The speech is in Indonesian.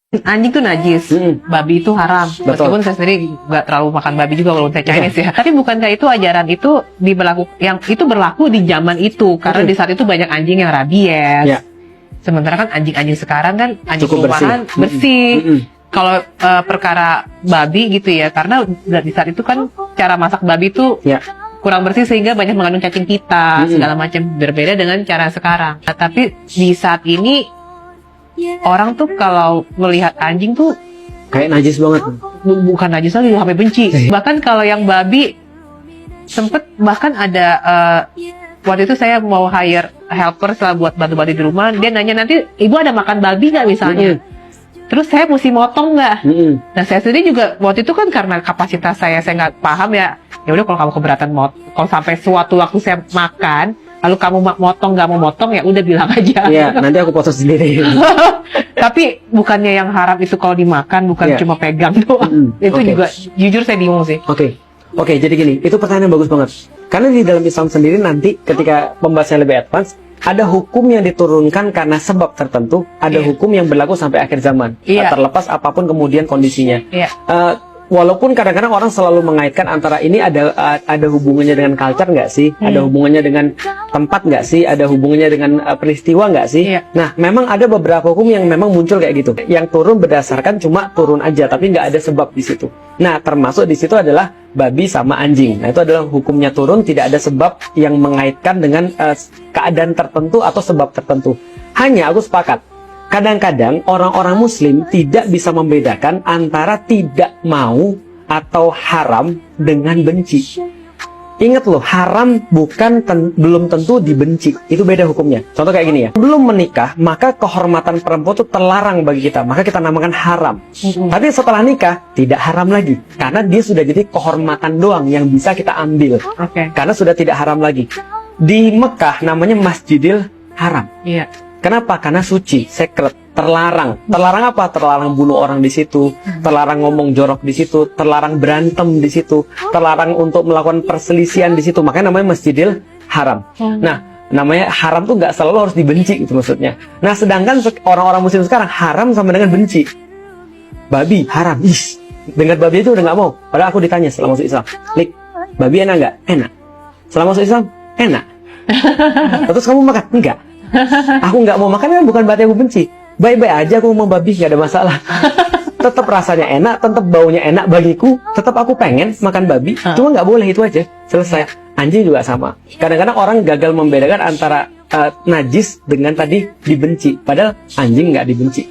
Anjing tuh najis, babi itu haram. Meskipun saya sendiri nggak terlalu makan babi juga walaupun saya Chinese ya. Tapi bukankah itu ajaran itu yang itu berlaku di zaman itu? Karena di saat itu banyak anjing yang rabies. Sementara kan anjing-anjing sekarang kan anjing rumahan bersih. Kalau perkara babi gitu ya, karena di saat itu kan cara masak babi itu kurang bersih sehingga banyak mengandung cacing pita segala macam, berbeda dengan cara sekarang. Nah, tapi di saat ini orang tuh kalau melihat anjing tuh kayak najis banget. Bukan najis lagi, sampai benci. Bahkan kalau yang babi bahkan ada waktu itu saya mau hire helper setelah buat bantu-bantu di rumah, dia nanya, nanti ibu ada makan babi nggak misalnya? Terus saya mesti motong nggak? Nah saya sendiri juga waktu itu kan karena kapasitas saya nggak paham ya. Ya udah kalau kamu keberatan kalau sampai suatu waktu saya makan, lalu kamu motong nggak mau motong ya udah bilang aja. Iya, nanti aku potong sendiri. Tapi bukannya yang haram itu kalau dimakan bukan cuma pegang doang. Itu juga jujur saya bingung sih. Oke, jadi gini, itu pertanyaan yang bagus banget. Karena di dalam Islam sendiri nanti ketika pembahasannya lebih advance, ada hukum yang diturunkan karena sebab tertentu, ada hukum yang berlaku sampai akhir zaman, terlepas apapun kemudian kondisinya. Walaupun kadang-kadang orang selalu mengaitkan antara ini ada hubungannya dengan culture nggak sih, ada hubungannya dengan tempat nggak sih, ada hubungannya dengan peristiwa nggak sih. Nah, memang ada beberapa hukum yang memang muncul kayak gitu, yang turun berdasarkan cuma turun aja, tapi nggak ada sebab di situ. Nah, termasuk di situ adalah babi sama anjing. Nah, itu adalah hukumnya turun, tidak ada sebab yang mengaitkan dengan keadaan tertentu atau sebab tertentu. Hanya aku sepakat, kadang-kadang orang-orang muslim tidak bisa membedakan antara tidak mau atau haram dengan benci. Ingat loh, haram belum tentu dibenci. Itu beda hukumnya. Contoh kayak gini ya. Belum menikah, maka kehormatan perempuan itu terlarang bagi kita. Maka kita namakan haram. Tapi setelah nikah, tidak haram lagi. Karena dia sudah jadi kehormatan doang yang bisa kita ambil. Karena sudah tidak haram lagi. Di Mekah namanya Masjidil Haram. Kenapa? Karena suci, sacred, terlarang. Terlarang apa? Terlarang bunuh orang di situ, terlarang ngomong jorok di situ, terlarang berantem di situ, terlarang untuk melakukan perselisihan di situ. Makanya namanya Masjidil Haram. Nah, namanya haram tuh nggak selalu harus dibenci itu maksudnya. Nah, sedangkan orang-orang muslim sekarang haram sama dengan benci. Babi haram. Dengar babi itu udah nggak mau. Padahal aku ditanya setelah masuk Islam, Lik, babi enak nggak? Enak. Setelah masuk Islam, enak. Terus kamu makan? Enggak. Aku nggak mau makan kan bukan berarti aku benci. Baik-baik aja aku mau babi, nggak ada masalah. Tetap rasanya enak, tetap baunya enak bagiku, tetap aku pengen makan babi. Cuma nggak boleh, itu aja. Selesai. Anjing juga sama. Kadang-kadang orang gagal membedakan antara najis dengan tadi dibenci. Padahal anjing nggak dibenci.